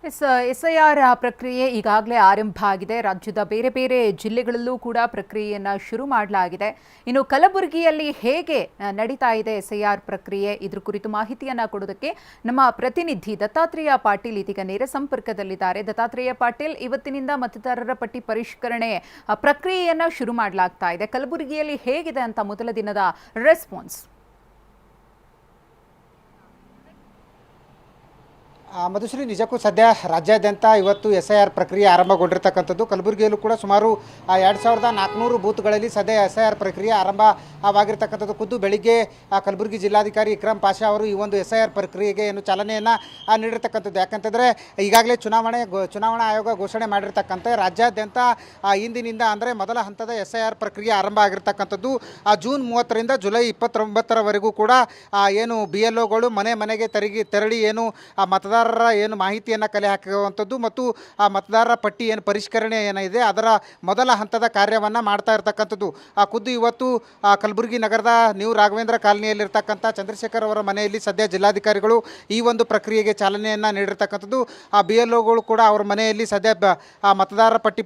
SIR ಪ್ರಕ್ರಿಯೆ ಈಗಾಗಲೇ ಆರಂಭ ಆಗಿದೆ. ರಾಜ್ಯದ ಬೇರೆ ಬೇರೆ ಜಿಲ್ಲೆಗಳಲ್ಲೂ ಕೂಡ ಪ್ರಕ್ರಿಯೆಯನ್ನು ಶುರು ಮಾಡಲಾಗಿದೆ. ಇನ್ನು ಕಲಬುರಗಿಯಲ್ಲಿ ಹೇಗೆ ನಡೀತಾ ಇದೆ ಎಸ್ಐಆರ್ ಪ್ರಕ್ರಿಯೆ, ಇದ್ರ ಕುರಿತು ಮಾಹಿತಿಯನ್ನು ಕೊಡೋದಕ್ಕೆ ನಮ್ಮ ಪ್ರತಿನಿಧಿ ದತ್ತಾತ್ರೇಯ ಪಾಟೀಲ್ ಇದೀಗ ನೇರ ಸಂಪರ್ಕದಲ್ಲಿದ್ದಾರೆ. ದತ್ತಾತ್ರೇಯ ಪಾಟೀಲ್, ಇವತ್ತಿನಿಂದ ಮತದಾರರ ಪಟ್ಟಿ ಪರಿಷ್ಕರಣೆ ಪ್ರಕ್ರಿಯೆಯನ್ನು ಶುರು ಮಾಡಲಾಗ್ತಾ ಇದೆ. ಕಲಬುರಗಿಯಲ್ಲಿ ಹೇಗಿದೆ ಅಂತ ಮೊದಲ ದಿನದ ರೆಸ್ಪಾನ್ಸ್? ಮಧುಶ್ರೀ, ನಿಜಕ್ಕೂ ಸದ್ಯ ರಾಜ್ಯಾದ್ಯಂತ ಇವತ್ತು SIR ಪ್ರಕ್ರಿಯೆ ಆರಂಭಗೊಂಡಿರ್ತಕ್ಕಂಥದ್ದು. ಕಲಬುರಗಿಯಲ್ಲೂ ಕೂಡ ಸುಮಾರು 2400 ಬೂತ್ಗಳಲ್ಲಿ ಸದ್ಯ SIR ಪ್ರಕ್ರಿಯೆ ಆರಂಭವಾಗಿರ್ತಕ್ಕಂಥದ್ದು. ಖುದ್ದು ಬೆಳಿಗ್ಗೆ ಕಲಬುರಗಿ ಜಿಲ್ಲಾಧಿಕಾರಿ ಇಕ್ರಮ್ ಪಾಷಾ ಅವರು ಈ ಒಂದು SIR ಪ್ರಕ್ರಿಯೆಗೆ ಏನು ಚಾಲನೆಯನ್ನು ನೀಡಿರ್ತಕ್ಕಂಥದ್ದು. ಯಾಕಂತಂದರೆ ಈಗಾಗಲೇ ಚುನಾವಣಾ ಆಯೋಗ ಘೋಷಣೆ ಮಾಡಿರ್ತಕ್ಕಂಥ ರಾಜ್ಯಾದ್ಯಂತ ಇಂದಿನಿಂದ ಅಂದರೆ ಮೊದಲ ಹಂತದ SIR ಪ್ರಕ್ರಿಯೆ ಆರಂಭ ಆಗಿರ್ತಕ್ಕಂಥದ್ದು. ಜೂನ್ 30ರಿಂದ ಜುಲೈ 29ರವರೆಗೂ ಕೂಡ ಏನು BLOಗಳು ಮನೆ ಮನೆಗೆ ತೆರಳಿ ಏನು ಮತದಾರರ ಏನು ಮಾಹಿತಿಯನ್ನು ಕಲೆ ಹಾಕುವಂಥದ್ದು ಮತ್ತು ಆ ಮತದಾರರ ಪಟ್ಟಿ ಏನು ಪರಿಷ್ಕರಣೆ ಏನಿದೆ ಅದರ ಮೊದಲ ಹಂತದ ಕಾರ್ಯವನ್ನು ಮಾಡ್ತಾ ಇರ್ತಕ್ಕಂಥದ್ದು. ಖುದ್ದು ಇವತ್ತು ಕಲಬುರಗಿ ನಗರದ ನ್ಯೂ ರಾಘವೇಂದ್ರ ಕಾಲನಿಯಲ್ಲಿರ್ತಕ್ಕಂಥ ಚಂದ್ರಶೇಖರ್ ಅವರ ಮನೆಯಲ್ಲಿ ಸದ್ಯ ಜಿಲ್ಲಾಧಿಕಾರಿಗಳು ಈ ಒಂದು ಪ್ರಕ್ರಿಯೆಗೆ ಚಾಲನೆಯನ್ನು ನೀಡಿರ್ತಕ್ಕಂಥದ್ದು. BLOಗಳು ಕೂಡ ಅವರ ಮನೆಯಲ್ಲಿ ಸದ್ಯ ಮತದಾರರ ಪಟ್ಟಿ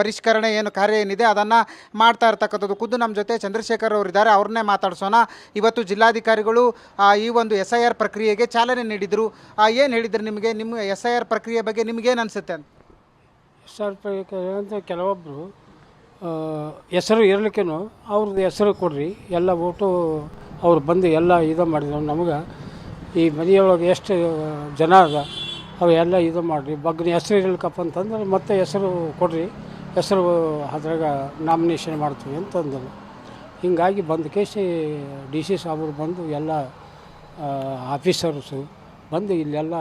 ಪರಿಷ್ಕರಣೆ ಏನು ಕಾರ್ಯ ಏನಿದೆ ಅದನ್ನು ಮಾಡ್ತಾ ಇರ್ತಕ್ಕಂಥದ್ದು. ಖುದ್ದು ನಮ್ಮ ಜೊತೆ ಚಂದ್ರಶೇಖರ್ ಅವರಿದ್ದಾರೆ, ಅವ್ರನ್ನೇ ಮಾತಾಡಿಸೋಣ. ಇವತ್ತು ಜಿಲ್ಲಾಧಿಕಾರಿಗಳು ಈ ಒಂದು SIR ಪ್ರಕ್ರಿಯೆಗೆ ಚಾಲನೆ ನೀಡಿದರು. ಏನು ಹೇಳಿದ್ರು ನಿಮಗೆ? ನಿಮ್ಮ SIR ಪ್ರಕ್ರಿಯೆ ಬಗ್ಗೆ ನಿಮಗೇನು ಅನಿಸುತ್ತೆ ಅಂತ? SIR ಪ್ರಕ್ರಿಯೆ ಅಂತ ಕೆಲವೊಬ್ಬರು ಹೆಸರು ಇರಲಿಕ್ಕೇನು ಅವ್ರದ್ದು ಹೆಸರು ಕೊಡ್ರಿ, ಎಲ್ಲ ಓಟು ಅವ್ರು ಬಂದು ಎಲ್ಲ ಇದು ಮಾಡಿದ್ರು. ನಮಗೆ ಈ ಮನೆಯೊಳಗೆ ಎಷ್ಟು ಜನ ಅದ ಅವೆಲ್ಲ ಇದು ಮಾಡಿರಿ, ಬಗ್ನ ಹೆಸರು ಇರ್ಲಿಕ್ಕಪ್ಪ ಅಂತಂದ್ರೆ ಮತ್ತೆ ಹೆಸರು ಕೊಡ್ರಿ, ಹೆಸರು ಅದ್ರಾಗ ನಾಮಿನೇಷನ್ ಮಾಡ್ತೀವಿ ಅಂತಂದರು. ಹೀಗಾಗಿ ಬಂದು ಕೇಸಿ DC ಸಾಹೇಬರು ಬಂದು ಎಲ್ಲ ಆಫೀಸರ್ಸು ಬಂದು ಇಲ್ಲೆಲ್ಲ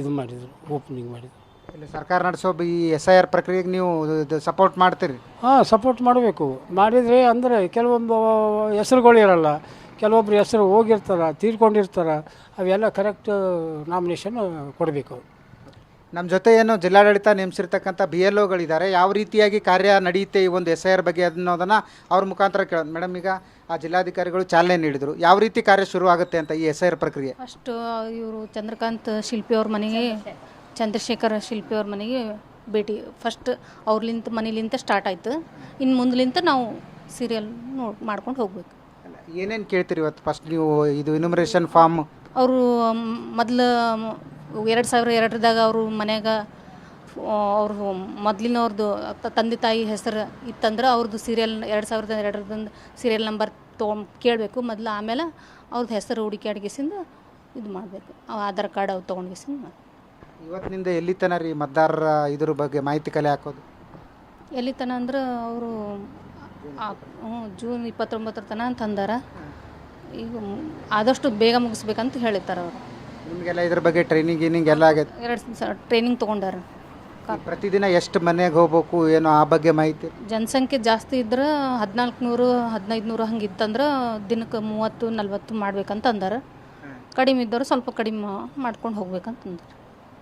ಇದು ಮಾಡಿದರು, ಓಪನಿಂಗ್ ಮಾಡಿದರು. ಇಲ್ಲಿ ಸರ್ಕಾರ ನಡೆಸೋ ಈ SIR ಪ್ರಕ್ರಿಯೆಗೆ ನೀವು ಸಪೋರ್ಟ್ ಮಾಡ್ತೀರಿ? ಸಪೋರ್ಟ್ ಮಾಡಬೇಕು. ಮಾಡಿದರೆ ಅಂದರೆ ಕೆಲವೊಂದು ಹೆಸರುಗಳು ಇರಲ್ಲ, ಕೆಲವೊಬ್ರು ಹೆಸರು ಹೋಗಿರ್ತಾರೆ, ತೀರ್ಕೊಂಡಿರ್ತಾರೆ, ಅವೆಲ್ಲ ಕರೆಕ್ಟ್ ನಾಮಿನೇಷನ್ ಕೊಡಬೇಕು. ನಮ್ಮ ಜೊತೆ ಏನು ಜಿಲ್ಲಾಡಳಿತ ನೇಮಿಸಿರ್ತಕ್ಕಂಥ BLOಗಳಿದ್ದಾರೆ, ಯಾವ ರೀತಿಯಾಗಿ ಕಾರ್ಯ ನಡೆಯುತ್ತೆ ಈ ಒಂದು SIR ಬಗ್ಗೆ ಅನ್ನೋದನ್ನು ಅವ್ರ ಮುಖಾಂತರ ಕೇಳೋದು. ಮೇಡಮ್, ಈಗ ಆ ಜಿಲ್ಲಾಧಿಕಾರಿಗಳು ಚಾಲನೆ ನೀಡಿದರು, ಯಾವ ರೀತಿ ಕಾರ್ಯ ಶುರು ಆಗುತ್ತೆ ಅಂತ ಈ SIR ಪ್ರಕ್ರಿಯೆ? ಫಸ್ಟು ಇವರು ಚಂದ್ರಕಾಂತ್ ಶಿಲ್ಪಿ ಅವ್ರ ಮನೆಗೆ, ಚಂದ್ರಶೇಖರ್ ಶಿಲ್ಪಿ ಅವ್ರ ಮನೆಗೆ ಭೇಟಿ ಫಸ್ಟ್ ಅವ್ರಲಿಂತ ಮನೇಲಿಂತ ಸ್ಟಾರ್ಟ್ ಆಯಿತು. ಇನ್ನು ಮುಂದಲಿಂತ ನಾವು ಸೀರಿಯಲ್ ಮಾಡ್ಕೊಂಡು ಹೋಗ್ಬೇಕು. ಏನೇನು ಕೇಳ್ತೀರಿ ಇವತ್ತು? ಫಸ್ಟ್ ನೀವು ಇದು ಇನ್ಯುಮರೇಷನ್ ಫಾರ್ಮ್ ಅವರು ಮೊದಲು 2002ದಾಗ ಅವರು ಮನ್ಯಾಗ ಅವ್ರು ಮೊದಲಿನವ್ರದ್ದು ತಂದೆ ತಾಯಿ ಹೆಸರು ಇತ್ತಂದ್ರೆ ಅವ್ರದ್ದು ಸೀರಿಯಲ್ 2002ರಿಂದ ಸೀರಿಯಲ್ ನಂಬರ್ ಕೇಳಬೇಕು ಮೊದಲು. ಆಮೇಲೆ ಅವ್ರದ್ದು ಹೆಸರು ಹುಡುಕಾಡ್ಗಿಸಿಂದ ಇದು ಮಾಡಬೇಕು, ಆಧಾರ್ ಕಾರ್ಡ್ ಅವು ತೊಗೊಂಡ್ಗಿಸಿಂದ. ಇವತ್ತಿನಿಂದ ಎಲ್ಲಿ ತನಕ ರೀ ಮತದಾರರ ಇದ್ರ ಬಗ್ಗೆ ಮಾಹಿತಿ ಕಲೆ ಹಾಕೋದು? ಎಲ್ಲಿ ತನ ಅಂದ್ರೆ ಅವರು ಜೂನ್ 29 ತನಕ ಅಂತ ಅಂದಾರ. ಈಗ ಆದಷ್ಟು ಬೇಗ ಮುಗಿಸ್ಬೇಕಂತ ಹೇಳಿರ್ತಾರೆ ಅವರು. ನಿಮಗೆಲ್ಲ ಇದ್ರ ಬಗ್ಗೆ ಟ್ರೈನಿಂಗ್ ಎಲ್ಲ ಆಗೈತೆ? 2 ಟ್ರೈನಿಂಗ್ ತೊಗೊಂಡಾರ. ಪ್ರತಿದಿನ ಎಷ್ಟು ಮನೆಗೆ ಹೋಗ್ಬೇಕು ಏನು ಆ ಬಗ್ಗೆ ಮಾಹಿತಿ? ಜನಸಂಖ್ಯೆ ಜಾಸ್ತಿ ಇದ್ರೆ 1400 1500 ಹಂಗೆ ಇತ್ತಂದ್ರೆ ದಿನಕ್ಕೆ 30-40 ಮಾಡ್ಬೇಕಂತ ಅಂದಾರ. ಕಡಿಮೆ ಇದ್ದವರು ಸ್ವಲ್ಪ ಕಡಿಮೆ ಮಾಡ್ಕೊಂಡು ಹೋಗ್ಬೇಕಂತಂದ್ರೆ.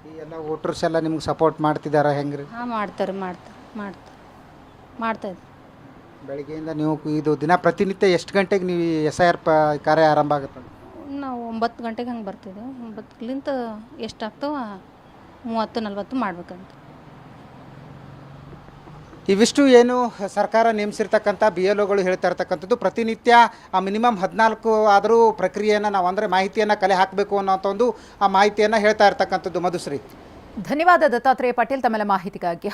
ಈ ಎಲ್ಲ ವೋಟರ್ಸ್ ಎಲ್ಲ ನಿಮ್ಗೆ ಸಪೋರ್ಟ್ ಮಾಡ್ತಿದ್ದಾರೆ ಹೆಂಗೆ ರೀ? ಮಾಡ್ತಾರೆ. ಬೆಳಗ್ಗೆಯಿಂದ ನೀವು ಇದು ದಿನ ಪ್ರತಿನಿತ್ಯ ಎಷ್ಟು ಗಂಟೆಗೆ ನೀವು SIR ಕಾರ್ಯ ಆರಂಭ ಆಗುತ್ತೆ? ನಾವು 9 ಗಂಟೆಗೆ ಹಂಗೆ ಬರ್ತಿದ್ದೆವು. 9ಲಿಂತ ಎಷ್ಟಾಗ್ತಾವ 30-40 ಮಾಡ್ಬೇಕಂತ. ಇವಿಷ್ಟು ಏನು ಸರ್ಕಾರ ನೇಮಿಸಿರ್ತಕ್ಕಂಥ BLOಗಳು ಹೇಳ್ತಾ ಇರ್ತಕ್ಕಂಥದ್ದು. ಪ್ರತಿನಿತ್ಯ ಮಿನಿಮಮ್ 14 ಆದರೂ ಪ್ರಕ್ರಿಯೆಯನ್ನು ನಾವು ಅಂದರೆ ಮಾಹಿತಿಯನ್ನು ಕಲೆ ಹಾಕಬೇಕು ಅನ್ನೋಂಥ ಒಂದು ಆ ಮಾಹಿತಿಯನ್ನು ಹೇಳ್ತಾ ಇರ್ತಕ್ಕಂಥದ್ದು. ಮಧುಶ್ರೀ, ಧನ್ಯವಾದ ದತ್ತಾತ್ರೇಯ ಪಾಟೀಲ್ ತಮ್ಮೆಲ್ಲ ಮಾಹಿತಿಗಾಗಿ.